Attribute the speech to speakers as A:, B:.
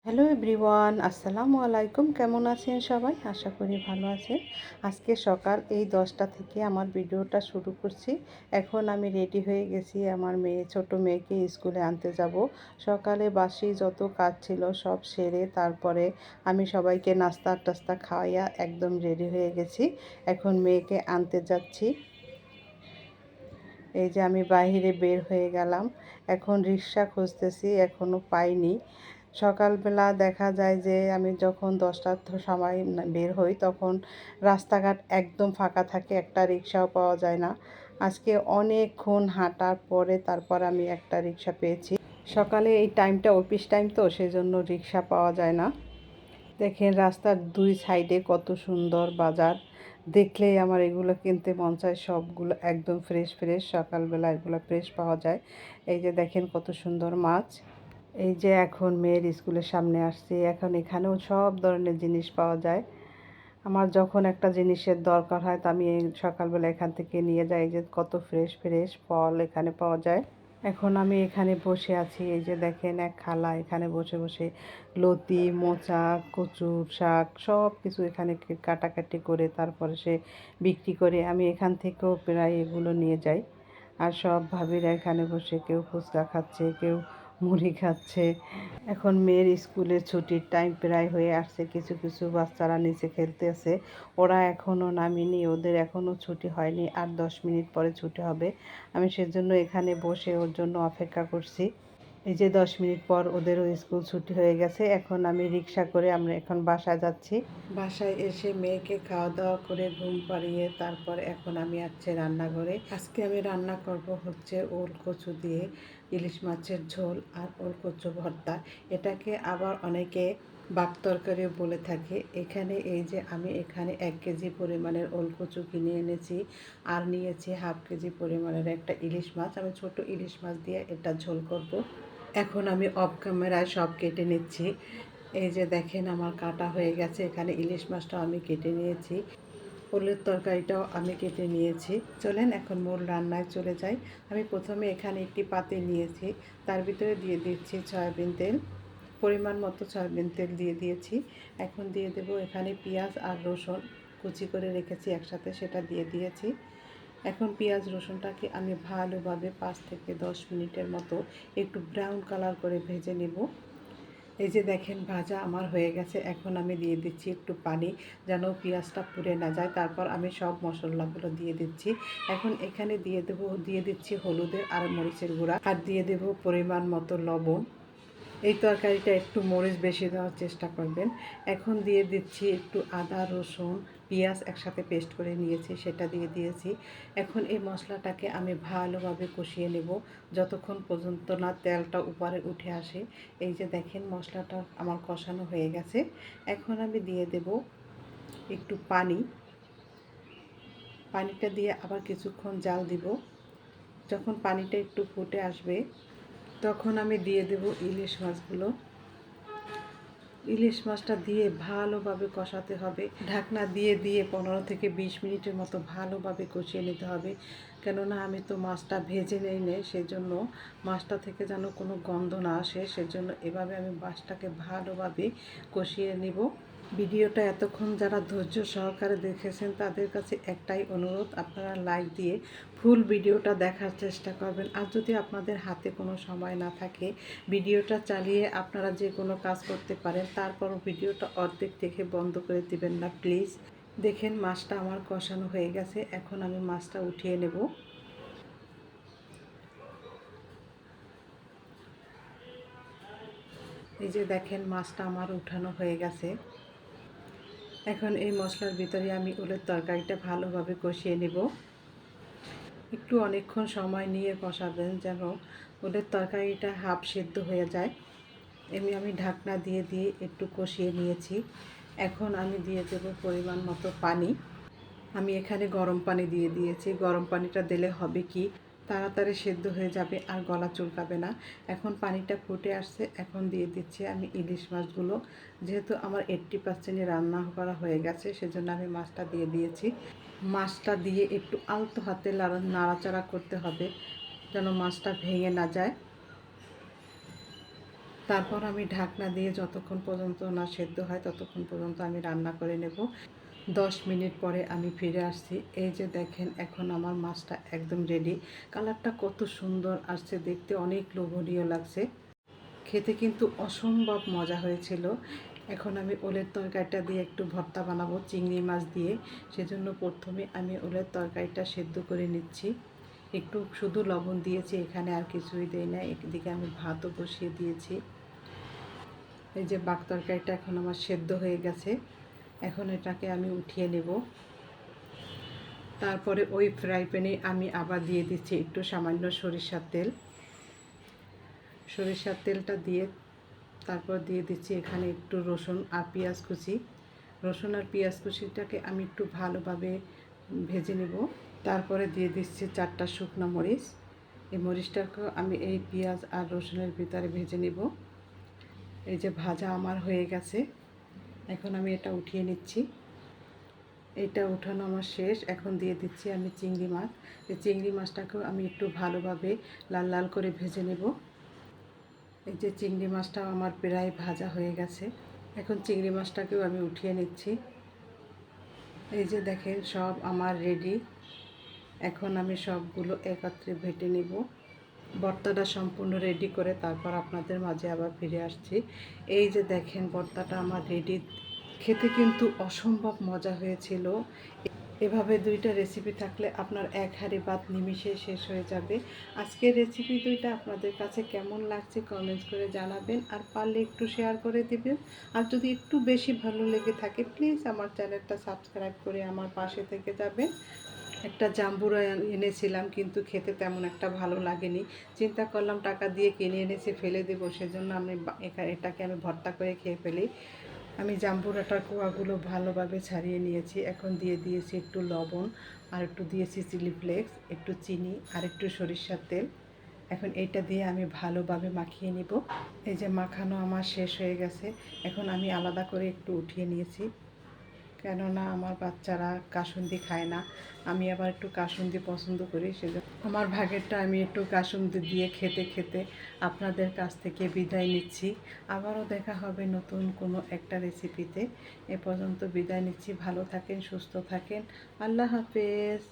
A: Hello everyone, আসসালামু আলাইকুম। কেমন আছেন সবাই? আশা করি ভালো আছেন। আজকে সকাল এই 10টা থেকে আমার ভিডিওটা শুরু করছি। এখন আমি রেডি হয়ে গেছি, আমার ছোট মেয়েকে স্কুলে আনতে যাব। সকালে বাসি যত কাজ ছিল সব সেরে তারপরে আমি সবাইকে নাস্তা টাস্তা খাওয়াইয়া একদম রেডি হয়ে গেছি। এখন মেয়েকে আনতে যাচ্ছি। এই যে আমি বাইরে বের হয়ে গেলাম। এখন রিক্সা খুঁজতেছি, এখনও পাইনি। সকালবেলা দেখা যায় যে আমি যখন 10টার সময় বের হই তখন রাস্তাঘাট একদম ফাঁকা থাকে, একটা রিক্সাও পাওয়া যায় না। আজকে অনেকক্ষণ হাঁটার পরে তারপর আমি একটা রিক্সা পেয়েছি। সকালে এই টাইমটা অফিস টাইম, তো সেজন্য রিক্সা পাওয়া যায় না। দেখেন রাস্তার দুই সাইডে কত সুন্দর বাজার, দেখলেই আমার এগুলো কিনতে মন চায়। সবগুলো একদম ফ্রেশ ফ্রেশ, সকালবেলা এগুলো ফ্রেশ পাওয়া যায়। এই যে দেখেন কত সুন্দর মাছ। এই যে এখন মেয়ের স্কুলের সামনে আসছি, এখন এখানেও সব ধরনের জিনিস পাওয়া যায়। আমার যখন একটা জিনিসের দরকার হয় তো আমি এই সকালবেলা এখান থেকে নিয়ে যাই। এই যে কত ফ্রেশ ফ্রেশ ফল এখানে পাওয়া যায়। এখন আমি এখানে বসে আছি, এই যে দেখেন এক খালা এখানে বসে বসে লতি, মোচা, কচুর শাক সব কিছু এখানে কাটাকাটি করে তারপরে সে বিক্রি করে। আমি এখান থেকেও প্রায় এগুলো নিয়ে যাই। আর সব ভাবিরা এখানে বসে কেউ ফুচকা খাচ্ছে, কেউ মুড়ি খাচ্ছে। এখন মেয়ের স্কুলের ছুটির টাইম প্রায় হয়ে আসছে। কিছু কিছু বাচ্চারা নিচে খেলতেছে, ওরা এখনও নামেনি, ওদের এখনও ছুটি হয়নি। আর 10 মিনিট পরে ছুটি হবে। আমি সেজন্য এখানে বসে ওর জন্য অপেক্ষা করছি। এই যে 10 মিনিট পর ওদেরও স্কুল ছুটি হয়ে গেছে। এখন আমি রিক্সা করে আমরা এখন বাসায় যাচ্ছি। বাসায় এসে মেয়েকে খাওয়া দাওয়া করে ঘুম পাড়িয়ে তারপর এখন আমি যাচ্ছি রান্নাঘরে। আজকে আমি রান্না করব হচ্ছে ওল কচু দিয়ে ইলিশ মাছের ঝোল আর ওল কচু ভর্তা। এটাকে আবার অনেকে বাক তরকারিও বলে থাকে। এখানে এই যে আমি এখানে 1 কেজি পরিমাণের ওল কচু কিনে এনেছি আর নিয়েছি হাফ কেজি পরিমাণের একটা ইলিশ মাছ। আমি ছোট ইলিশ মাছ দিয়ে এটা ঝোল করব। এখন আমি অফ ক্যামেরায় সব কেটে নিচ্ছি। এই যে দেখেন আমার কাটা হয়ে গেছে। এখানে ইলিশ মাছটাও আমি কেটে নিয়েছি, ওলের তরকারিটাও আমি কেটে নিয়েছি। চলেন এখন মূল রান্নায় চলে যাই। আমি প্রথমে এখানে একটি পাতিল নিয়েছি, তার ভিতরে দিয়ে দিচ্ছি সয়াবিন তেল। পরিমাণ মতো সয়াবিন তেল দিয়ে দিয়েছি। এখন দিয়ে দেব এখানে পেঁয়াজ আর রসুন কুচি করে রেখেছি একসাথে, সেটা দিয়ে দিয়েছি। এখন পেঁয়াজ রসুনটাকে আমি ভালোভাবে 5 থেকে 10 মিনিটের মতো একটু ব্রাউন কালার করে ভেজে নেব। এই যে দেখেন ভাজা আমার হয়ে গেছে। এখন আমি দিয়ে দিচ্ছি একটু পানি, যেন পেঁয়াজটা পুড়ে না যায়। তারপর আমি সব মশলাগুলো দিয়ে দিচ্ছি। এখন এখানে দিয়ে দিচ্ছি হলুদের আর মরিচের গুঁড়া, আর দিয়ে দেব পরিমাণ মতো লবণ। এই তরকারিটা একটু মরিচ বেশি দেওয়ার চেষ্টা করবেন। এখন দিয়ে দিচ্ছি একটু আদা রসুন পেঁয়াজ একসাথে পেস্ট করে নিয়েছি, সেটা দিয়ে দিয়েছি। এখন এই মশলাটাকে আমি ভালোভাবে কষিয়ে নেব যতক্ষণ পর্যন্ত না তেলটা উপরে উঠে আসে। এই যে দেখেন মশলাটা আমার কষানো হয়ে গেছে। এখন আমি দিয়ে দেব একটু পানি। পানিটা দিয়ে আবার কিছুক্ষণ জাল দিব। যখন পানিটা একটু ফুটে আসবে তখন আমি দিয়ে দেব ইলিশ মাছগুলো। ইলিশ মাছটা দিয়ে ভালোভাবে কষাতে হবে। ঢাকনা দিয়ে দিয়ে 15 থেকে 20 মিনিটের মতো ভালোভাবে কষিয়ে নিতে হবে। কেননা আমি তো মাছটা ভেজে নেই, সেজন্য মাছটা থেকে যেন কোনো গন্ধ না আসে, সেজন্য এভাবে আমি মাছটাকে ভালোভাবে কষিয়ে নিব। ভিডিওটা এতক্ষণ যারা ধৈর্য সহকারে দেখেছেন তাদের কাছে একটাই অনুরোধ, আপনারা লাইক দিয়ে ফুল ভিডিওটা দেখার চেষ্টা করবেন। আর যদি আপনাদের হাতে কোনো সময় না থাকে, ভিডিওটা চালিয়ে আপনারা যে কোনো কাজ করতে পারেন, তারপরও ভিডিওটা অর্ধেক দেখে বন্ধ করে দিবেন না প্লিজ। দেখেন মাছটা আমার কষানো হয়ে গেছে। এখন আমি মাছটা উঠিয়ে নেব। এই যে দেখেন মাছটা আমার উঠানো হয়ে গেছে। এখন এই মশলার ভিতরে আমি ওলের তরকারিটা ভালোভাবে কষিয়ে নেব। একটু অনেকক্ষণ সময় নিয়ে কষাবেন যেন ওলের তরকারিটা হাফ সেদ্ধ হয়ে যায়। আমি ঢাকনা দিয়ে দিয়ে একটু কষিয়ে নিয়েছি। এখন আমি দিয়ে দেব পরিমাণ মতো পানি। আমি এখানে গরম পানি দিয়ে দিয়েছি। গরম পানিটা দিলে হবে কি, তাড়াতাড়ি সেদ্ধ হয়ে যাবে আর গলা চুলকাবে না। এখন পানিটা ফুটে আসছে, এখন দিয়ে দিচ্ছি আমি ইলিশ মাছগুলো। যেহেতু আমার 80% রান্না করা হয়ে গেছে, সেজন্য আমি মাছটা দিয়ে দিয়েছি। মাছটা দিয়ে একটু আলতো হাতে নাড়াচাড়া করতে হবে যেন মাছটা ভেঙে না যায়। তারপর আমি ঢাকনা দিয়ে যতক্ষণ পর্যন্ত না সেদ্ধ হয় ততক্ষণ পর্যন্ত আমি রান্না করে নেব। 10 মিনিট পরে আমি ফিরে আসছি। এই যে দেখেন, এখন আমার মাছটা একদম রেডি। কালারটা কত সুন্দর আসছে, দেখতে অনেক লোভনীয় লাগছে, খেতে কিন্তু অসম্ভব মজা হয়েছিল। এখন আমি ওলের তরকারিটা দিয়ে একটু ভর্তা বানাবো চিংড়ি মাছ দিয়ে। সেজন্য প্রথমে আমি ওলের তরকারিটা সেদ্ধ করে নিচ্ছি। একটু শুধু লবণ দিয়েছি, এখানে আর কিছুই দেই না। একদিকে আমি ভাতও বসিয়ে দিয়েছি। এই যে বাক তরকারিটা এখন আমার সেদ্ধ হয়ে গেছে। এখন এটাকে আমি উঠিয়ে নেব। তারপরে ওই ফ্রাই প্যানে আমি আবার দিয়ে দিচ্ছি একটু সামান্য সরিষার তেল। সরিষার তেলটা দিয়ে তারপর দিয়ে দিচ্ছি এখানে একটু রসুন আর পেঁয়াজ কুচি। রসুন আর পেঁয়াজ কুচিটাকে আমি একটু ভালোভাবে ভেজে নেব। তারপরে দিয়ে দিচ্ছি 4টা শুকনো মরিচ। এই মরিচটাকেও আমি এই পেঁয়াজ আর রসুনের ভিতরে ভেজে নেব। এই যে ভাজা আমার হয়ে গেছে, এখন আমি এটা উঠিয়ে নিচ্ছি। এটা উঠানো আমার শেষ। এখন দিয়ে দিচ্ছি আমি চিংড়ি মাছ। এই চিংড়ি মাছটাকেও আমি একটু ভালোভাবে লাল লাল করে ভেজে নেব। এই যে চিংড়ি মাছটাও আমার প্রায় ভাজা হয়ে গেছে। এখন চিংড়ি মাছটাকেও আমি উঠিয়ে নিচ্ছি। এই যে দেখেন, সব আমার রেডি। এখন আমি সবগুলো একত্রে ভেটে নেব। ভর্তাটা সম্পূর্ণ রেডি করে তারপর আপনাদের মাঝে আবার ফিরে আসছি। এই যে দেখেন, ভর্তাটা আমার রেডি। খেতে কিন্তু অসম্ভব মজা হয়েছিল। এভাবে 2টা রেসিপি থাকলে আপনার এক হাঁড়ি ভাত নিমিষে শেষ হয়ে যাবে। আজকের রেসিপি 2টা আপনাদের কাছে কেমন লাগছে কমেন্টস করে জানাবেন, আর পারলে একটু শেয়ার করে দিবেন। আর যদি একটু বেশি ভালো লেগে থাকে প্লিজ আমার চ্যানেলটা সাবস্ক্রাইব করে আমার পাশে থেকে যাবেন। একটা জাম্বুরা এনেছিলাম, কিন্তু খেতে তেমন একটা ভালো লাগেনি। চিন্তা করলাম টাকা দিয়ে কিনে এনেছি, ফেলে দেবো, সেজন্য আমি এটাকে আমি ভর্তা করে খেয়ে ফেলি। আমি জাম্বুরাটার কোয়াগুলো ভালোভাবে ছাড়িয়ে নিয়েছি। এখন দিয়ে দিয়েছি একটু লবণ, আর একটু দিয়েছি চিলি ফ্লেক্স, একটু চিনি আর একটু সরিষার তেল। এখন এইটা দিয়ে আমি ভালোভাবে মাখিয়ে নিব। এই যে মাখানো আমার শেষ হয়ে গেছে। এখন আমি আলাদা করে একটু উঠিয়ে নিয়েছি, কেননা আমার বাচ্চারা কাসুন্দি খায় না। আমি আবার একটু কাসুন্দি পছন্দ করি, সেজন্য আমার ভাগেরটা আমি একটু কাসুন্দি দিয়ে খেতে খেতে আপনাদের কাছ থেকে বিদায় নিচ্ছি। আবারও দেখা হবে নতুন কোনো একটা রেসিপিতে। এ পর্যন্ত বিদায় নিচ্ছি। ভালো থাকেন, সুস্থ থাকেন। আল্লাহ হাফেজ।